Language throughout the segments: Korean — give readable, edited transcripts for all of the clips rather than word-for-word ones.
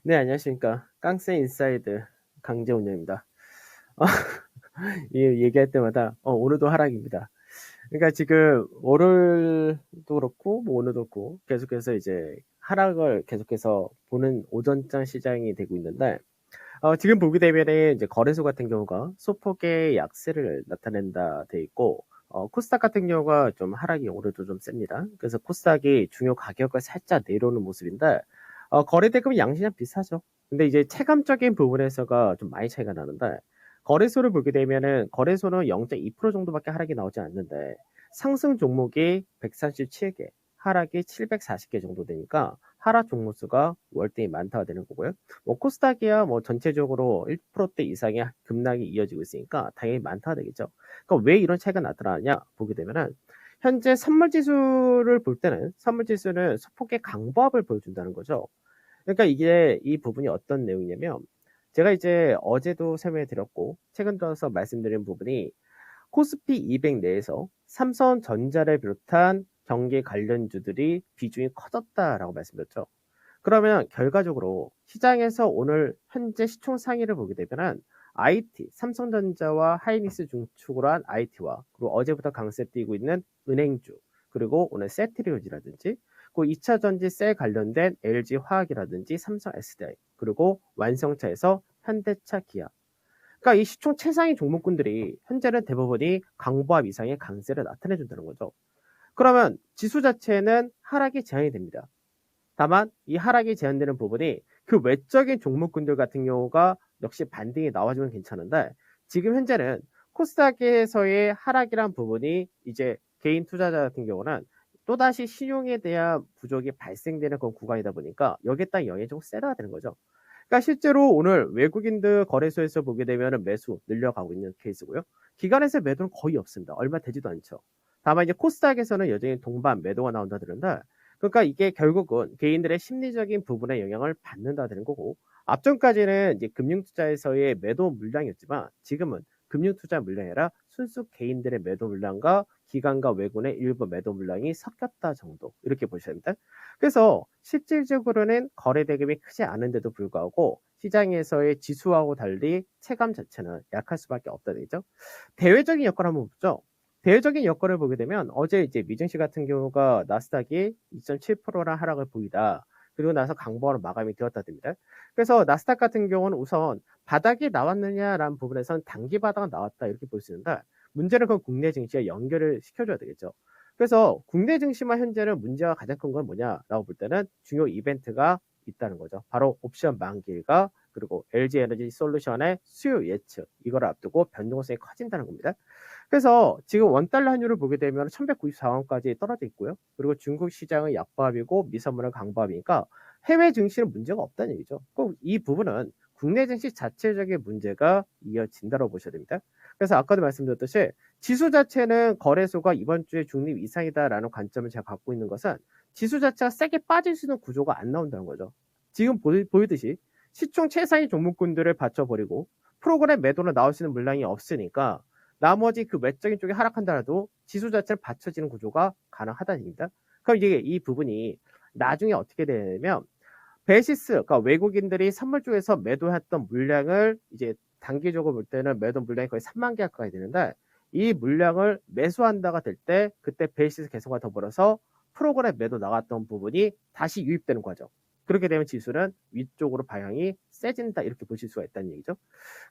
네, 안녕하십니까. 깡새 인사이드 강재훈입니다. 어, 이 얘기할 때마다 오늘도 하락입니다. 그러니까 지금 월요일도 그렇고 뭐 오늘도 그렇고 계속해서 이제 하락을 계속해서 보는 오전장 시장이 되고 있는데 지금 보게 되면은 이제 거래소 같은 경우가 소폭의 약세를 나타낸다 돼 있고 코스닥 같은 경우가 좀 하락이 오늘도 좀 셉니다. 그래서 코스닥이 중요 가격을 살짝 내려오는 모습인데 거래 대금은 양시장 비슷하죠. 근데 이제 체감적인 부분에서가 좀 많이 차이가 나는데 거래소를 보게 되면은 거래소는 0.2% 정도밖에 하락이 나오지 않는데 상승 종목이 137개, 하락이 740개 정도 되니까 하락 종목 수가 월등히 많다가 되는 거고요. 뭐 코스닥이야 뭐 전체적으로 1%대 이상의 급락이 이어지고 있으니까 당연히 많다가 되겠죠. 그러니까 왜 이런 차이가 나타나냐 보게 되면은 현재 선물 지수를 볼 때는 선물 지수는 소폭의 강보합을 보여준다는 거죠. 그러니까 이게 이 부분이 어떤 내용이냐면 제가 이제 어제도 설명해 드렸고 최근 들어서 말씀드린 부분이 코스피 200 내에서 삼성전자를 비롯한 경기 관련주들이 비중이 커졌다라고 말씀드렸죠. 그러면 결과적으로 시장에서 오늘 현재 시총 상위를 보게 되면은 IT, 삼성전자와 하이닉스 중축으로 한 IT와 그리고 어제부터 강세 띄고 있는 은행주 그리고 오늘 세트리오지라든지 그 2차 전지 셀 관련된 LG 화학이라든지 삼성 SDI 그리고 완성차에서 현대차 기아 그러니까 이 시총 최상위 종목군들이 현재는 대부분이 강보합 이상의 강세를 나타내 준다는 거죠. 그러면 지수 자체는 하락이 제한이 됩니다. 다만 이 하락이 제한되는 부분이 그 외적인 종목군들 같은 경우가 역시 반등이 나와주면 괜찮은데 지금 현재는 코스닥에서의 하락이란 부분이 이제 개인 투자자 같은 경우는 또다시 신용에 대한 부족이 발생되는 그런 구간이다 보니까 여기에 따른 영향이 좀 세다 되는 거죠. 그러니까 실제로 오늘 외국인들 거래소에서 보게 되면 매수 늘려가고 있는 케이스고요. 기관에서 매도는 거의 없습니다. 얼마 되지도 않죠. 다만 이제 코스닥에서는 여전히 동반 매도가 나온다 드는데 그러니까 이게 결국은 개인들의 심리적인 부분에 영향을 받는다는 거고 앞전까지는 이제 금융투자에서의 매도 물량이었지만 지금은 금융투자 물량이 아니라 순수 개인들의 매도 물량과 기관과 외국인의 일부 매도 물량이 섞였다 정도 이렇게 보셔야 됩니다. 그래서 실질적으로는 거래 대금이 크지 않은데도 불구하고 시장에서의 지수하고 달리 체감 자체는 약할 수밖에 없다 되죠. 대외적인 여건을 한번 보죠. 대외적인 여건을 보게 되면 어제 이제 미증시 같은 경우가 나스닥이 2.7%나 하락을 보이다. 그리고 나서 강보로 마감이 되었다 됩니다. 그래서 나스닥 같은 경우는 우선 바닥이 나왔느냐라는 부분에선 단기 바닥은 나왔다 이렇게 볼 수 있는데 문제는 그 국내 증시와 연결을 시켜줘야 되겠죠. 그래서 국내 증시만 현재는 문제가 가장 큰 건 뭐냐라고 볼 때는 중요 이벤트가 있다는 거죠. 바로 옵션 만기일과 그리고 LG 에너지 솔루션의 수요 예측 이걸 앞두고 변동성이 커진다는 겁니다. 그래서 지금 원달러 환율을 보게 되면 1194원까지 떨어져 있고요. 그리고 중국 시장은 약보합이고 미선물은 강보합이니까 해외 증시는 문제가 없다는 얘기죠. 꼭 이 부분은 국내 증시 자체적인 문제가 이어진다고 보셔야 됩니다. 그래서 아까도 말씀드렸듯이 지수 자체는 거래소가 이번 주에 중립 이상이다라는 관점을 제가 갖고 있는 것은 지수 자체가 세게 빠질 수 있는 구조가 안 나온다는 거죠. 지금 보이듯이 시총 최상위 종목군들을 받쳐버리고 프로그램 매도로 나올 수 있는 물량이 없으니까 나머지 그 외적인 쪽이 하락한다라도 지수 자체를 받쳐지는 구조가 가능하다는 얘기입니다. 그럼 이게 이 부분이 나중에 어떻게 되냐면 베시스, 그러니까 외국인들이 선물 쪽에서 매도했던 물량을 이제 단기적으로 볼 때는 매도 물량이 거의 3만 개 가까이 되는데 이 물량을 매수한다가 될 때 그때 베이시스 개선과 더불어서 프로그램 매도 나갔던 부분이 다시 유입되는 과정. 그렇게 되면 지수는 위쪽으로 방향이 세진다 이렇게 보실 수가 있다는 얘기죠.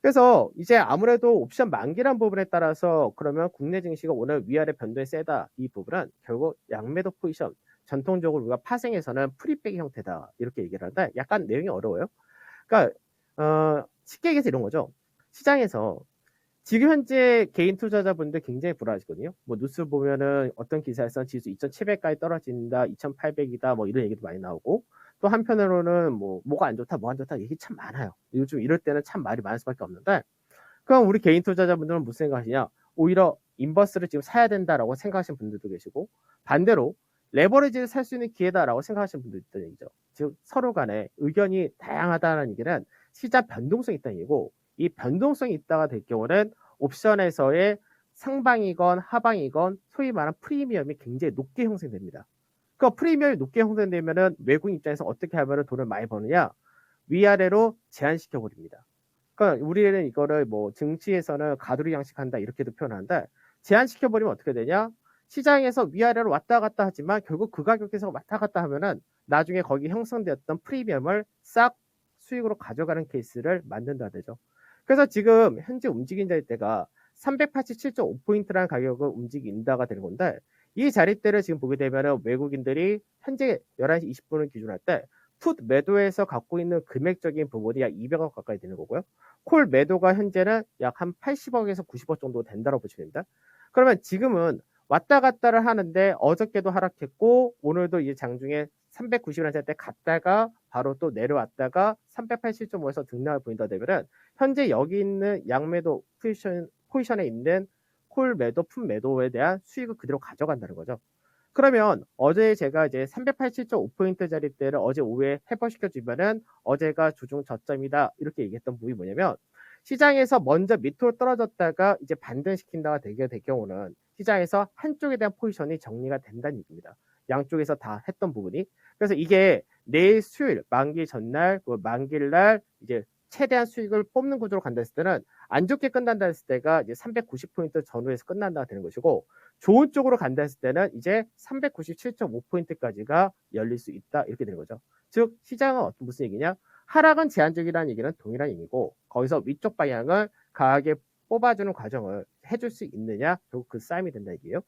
그래서 이제 아무래도 옵션 만기란 부분에 따라서 그러면 국내 증시가 오늘 위아래 변동이 세다 이 부분은 결국 양매도 포지션 전통적으로 우리가 파생에서는 프리백의 형태다 이렇게 얘기를 하는데 약간 내용이 어려워요. 그러니까 쉽게 얘기해서 이런 거죠. 시장에서 지금 현재 개인 투자자분들 굉장히 불안하시거든요. 뭐 뉴스 보면은 어떤 기사에서 지수 2,700까지 떨어진다, 2,800이다 뭐 이런 얘기도 많이 나오고 또 한편으로는 뭐가 안 좋다, 뭐 안 좋다 얘기 참 많아요. 요즘 이럴 때는 참 말이 많을 수밖에 없는데 그럼 우리 개인 투자자분들은 무슨 생각하시냐? 오히려 인버스를 지금 사야 된다라고 생각하시는 분들도 계시고 반대로 레버리지를 살 수 있는 기회다라고 생각하시는 분들도 있다는 얘기죠. 즉 서로 간에 의견이 다양하다는 얘기는 시장 변동성이 있다는 얘기고 이 변동성이 있다가 될 경우는 옵션에서의 상방이건 하방이건 소위 말하는 프리미엄이 굉장히 높게 형성됩니다. 그 프리미엄이 높게 형성되면은 외국 입장에서 어떻게 하면 돈을 많이 버느냐? 위아래로 제한시켜 버립니다. 그러니까 우리는 이거를 뭐 증시에서는 가두리 양식한다 이렇게도 표현하는데 제한시켜 버리면 어떻게 되냐? 시장에서 위아래로 왔다 갔다 하지만 결국 그 가격에서 왔다 갔다 하면은 나중에 거기 형성되었던 프리미엄을 싹 수익으로 가져가는 케이스를 만든다 되죠. 그래서 지금 현재 움직인 자리대가 387.5포인트라는 가격을 움직인다가 되는 건데 이 자리대를 지금 보게 되면 외국인들이 현재 11시 20분을 기준으로 할 때 풋 매도에서 갖고 있는 금액적인 부분이 약 200억 가까이 되는 거고요. 콜 매도가 현재는 약 한 80억에서 90억 정도 된다고 보시면 됩니다. 그러면 지금은 왔다 갔다를 하는데 어저께도 하락했고 오늘도 이제 장중에 390원 때 갔다가 바로 또 내려왔다가 387.5에서 등락을 보인다 되면은 현재 여기 있는 양매도 포지션에 있는 콜 매도, 풋 매도에 대한 수익을 그대로 가져간다는 거죠. 그러면 어제 제가 이제 387.5포인트 자리대를 어제 오후에 해버시켜주면은 어제가 주중 저점이다 이렇게 얘기했던 부분이 뭐냐면 시장에서 먼저 밑으로 떨어졌다가 이제 반등시킨다가 되게 될 경우는 시장에서 한쪽에 대한 포지션이 정리가 된다는 얘기입니다. 양쪽에서 다 했던 부분이. 그래서 이게 내일 수요일 만기 전날, 만기일날 이제 최대한 수익을 뽑는 구조로 간다 했을 때는 안 좋게 끝난다 했을 때가 이제 390포인트 전후에서 끝난다가 되는 것이고 좋은 쪽으로 간다 했을 때는 이제 397.5포인트까지가 열릴 수 있다 이렇게 되는 거죠. 즉 시장은 무슨 얘기냐? 하락은 제한적이라는 얘기는 동일한 얘기고 거기서 위쪽 방향을 강하게 뽑아주는 과정을 해줄 수 있느냐 결국 그 싸움이 된다 얘기예요.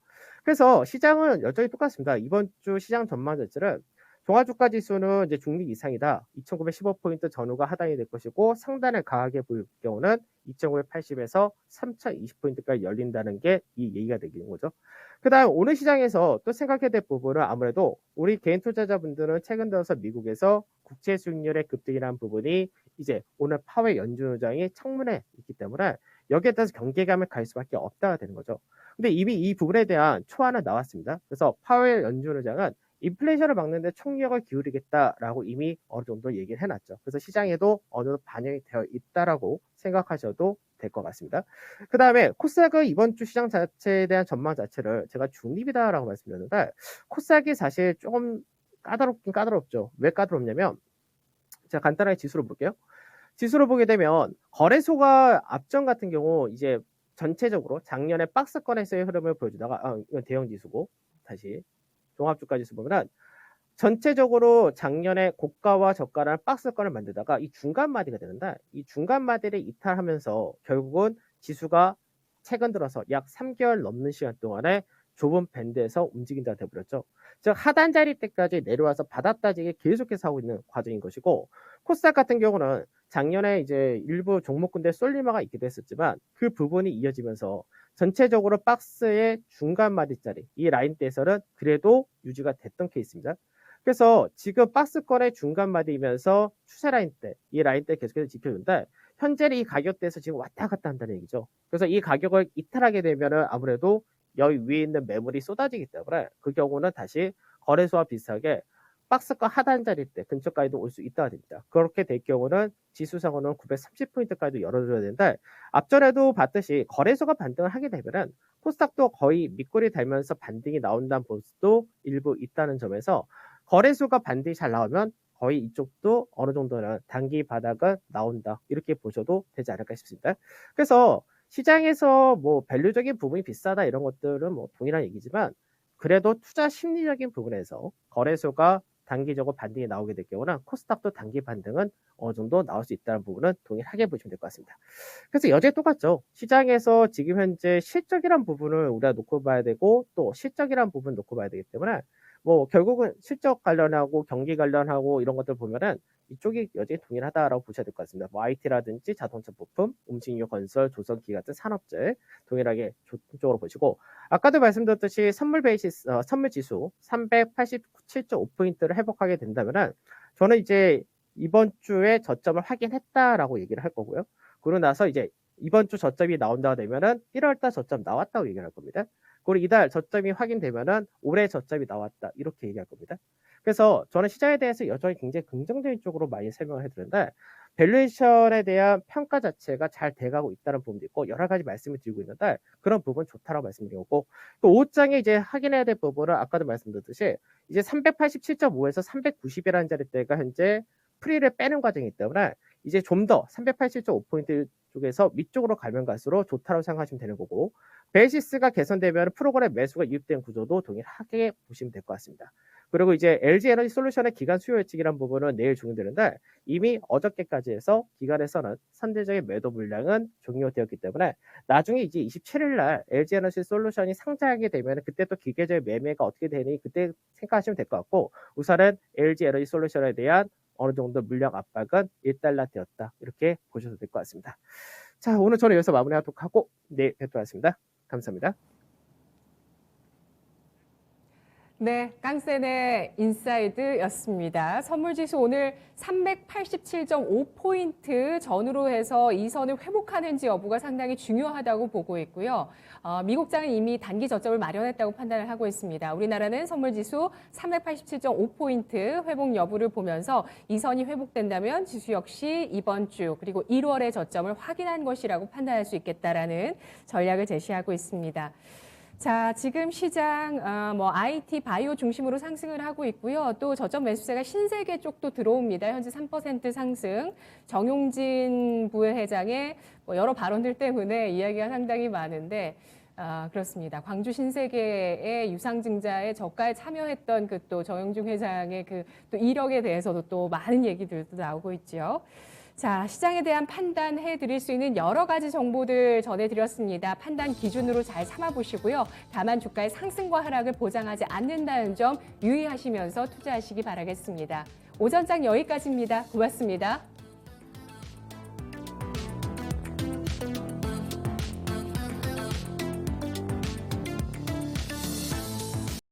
그래서 시장은 여전히 똑같습니다. 이번 주 시장 전망 자체는 종합주가 지수는 이제 중립 이상이다. 2,915포인트 전후가 하단이 될 것이고 상단을 강하게 보일 경우는 2,980에서 3,020포인트까지 열린다는 게 이 얘기가 되는 거죠. 그 다음 오늘 시장에서 또 생각해야 될 부분은 아무래도 우리 개인 투자자분들은 최근 들어서 미국에서 국채 수익률의 급등이라는 부분이 이제 오늘 파웰 연준 의장이 청문회에 있기 때문에 여기에 따라서 경계감을 갈 수밖에 없다가 되는 거죠. 근데 이미 이 부분에 대한 초안은 나왔습니다. 그래서 파웰 연준 의장은 인플레이션을 막는데 총력을 기울이겠다라고 이미 어느 정도 얘기를 해놨죠. 그래서 시장에도 어느 정도 반영이 되어 있다라고 생각하셔도 될 것 같습니다. 그 다음에 코스닥의 이번 주 시장 자체에 대한 전망 자체를 제가 중립이다라고 말씀드렸는데 코스닥이 사실 조금 까다롭긴 까다롭죠. 왜 까다롭냐면 제가 간단하게 지수로 볼게요. 지수로 보게 되면 거래소가 앞전 같은 경우 이제 전체적으로 작년에 박스권에서의 흐름을 보여주다가 이건 대형 지수고 다시 종합주가 지수 보면은 전체적으로 작년에 고가와 저가라는 박스권을 만들다가 이 중간 마디가 되는데 이 중간 마디를 이탈하면서 결국은 지수가 최근 들어서 약 3개월 넘는 시간 동안에 좁은 밴드에서 움직인다 돼버렸죠. 즉 하단 자리 때까지 내려와서 바닥 따지기 계속해서 하고 있는 과정인 것이고 코스닥 같은 경우는 작년에 이제 일부 종목군대 쏠림화가 있기도 했었지만 그 부분이 이어지면서 전체적으로 박스의 중간 마디짜리 이 라인대에서는 그래도 유지가 됐던 케이스입니다. 그래서 지금 박스권의 중간 마디이면서 추세 라인대 이 라인대 계속해서 지켜준다. 현재는 이 가격대에서 지금 왔다 갔다 한다는 얘기죠. 그래서 이 가격을 이탈하게 되면은 아무래도 여기 위에 있는 매물이 쏟아지기 때문에 그 경우는 다시 거래소와 비슷하게 박스권 하단 자리대 근처까지도 올 수 있다가 됩니다. 그렇게 될 경우는 지수상으로는 930포인트까지도 열어줘야 되는데 앞전에도 봤듯이 거래소가 반등을 하게 되면은 코스닥도 거의 밑골이 달면서 반등이 나온다는 모습도 일부 있다는 점에서 거래소가 반등이 잘 나오면 거의 이쪽도 어느 정도는 단기 바닥은 나온다 이렇게 보셔도 되지 않을까 싶습니다. 그래서 시장에서 뭐 밸류적인 부분이 비싸다 이런 것들은 뭐 동일한 얘기지만 그래도 투자 심리적인 부분에서 거래소가 단기적으로 반등이 나오게 될 경우는 코스닥도 단기 반등은 어느 정도 나올 수 있다는 부분은 동일하게 보시면 될 것 같습니다. 그래서 여전히 똑같죠. 시장에서 지금 현재 실적이란 부분을 우리가 놓고 봐야 되고 또 실적이란 부분 놓고 봐야 되기 때문에 뭐 결국은 실적 관련하고 경기 관련하고 이런 것들 보면은 이쪽이 여전히 동일하다라고 보셔야 될 것 같습니다. 뭐 IT라든지 자동차 부품, 음식료 건설, 조선기 같은 산업재 동일하게 쪽으로 보시고 아까도 말씀드렸듯이 선물 지수 387.5포인트를 회복하게 된다면은 저는 이제 이번 주에 저점을 확인했다라고 얘기를 할 거고요. 그러고 나서 이제 이번 주 저점이 나온다고 되면은 1월달 저점 나왔다고 얘기를 할 겁니다. 그리고 이달 저점이 확인되면은 올해 저점이 나왔다 이렇게 얘기할 겁니다. 그래서 저는 시장에 대해서 여전히 굉장히 긍정적인 쪽으로 많이 설명을 해드렸는데 밸류에이션에 대한 평가 자체가 잘 돼가고 있다는 부분도 있고 여러 가지 말씀을 드리고 있는데 그런 부분 좋다라고 말씀드리고 또 5장에 이제 확인해야 될 부분은 아까도 말씀드렸듯이 이제 387.5에서 390이라는 자리대가 현재 프리를 빼는 과정이기 때문에 이제 좀 더 387.5포인트 쪽에서 위쪽으로 가면 갈수록 좋다고 생각하시면 되는 거고, 베이시스가 개선되면 프로그램 매수가 유입된 구조도 동일하게 보시면 될 것 같습니다. 그리고 이제 LG 에너지 솔루션의 기간 수요 예측이란 부분은 내일 종료되는데, 이미 어저께까지 해서 기간에서는 선제적인 매도 물량은 종료되었기 때문에 나중에 이제 27일 날 LG 에너지 솔루션이 상장하게 되면 그때 또 기계적 매매가 어떻게 되니 그때 생각하시면 될 것 같고, 우선은 LG 에너지 솔루션에 대한 어느 정도 물량 압박은 일단락되었다, 이렇게 보셔도 될 것 같습니다. 자, 오늘 저는 여기서 마무리하도록 하고 내일 뵙도록 하겠습니다. 감사합니다. 네, 깡센의 인사이드였습니다. 선물지수 오늘 387.5포인트 전후로 해서 이 선을 회복하는지 여부가 상당히 중요하다고 보고 있고요. 미국장은 이미 단기 저점을 마련했다고 판단을 하고 있습니다. 우리나라는 선물지수 387.5포인트 회복 여부를 보면서 이 선이 회복된다면 지수 역시 이번 주 그리고 1월의 저점을 확인한 것이라고 판단할 수 있겠다라는 전략을 제시하고 있습니다. 자, 지금 시장 IT 바이오 중심으로 상승을 하고 있고요. 또 저점 매수세가 신세계 쪽도 들어옵니다. 현재 3% 상승. 정용진 부회장의 여러 발언들 때문에 이야기가 상당히 많은데 그렇습니다. 광주 신세계의 유상증자의 저가에 참여했던 그 또 정용진 회장의 그 또 이력에 대해서도 또 많은 얘기들도 나오고 있죠. 자, 시장에 대한 판단해 드릴 수 있는 여러 가지 정보들 전해드렸습니다. 판단 기준으로 잘 삼아보시고요. 다만 주가의 상승과 하락을 보장하지 않는다는 점 유의하시면서 투자하시기 바라겠습니다. 오전장 여기까지입니다. 고맙습니다.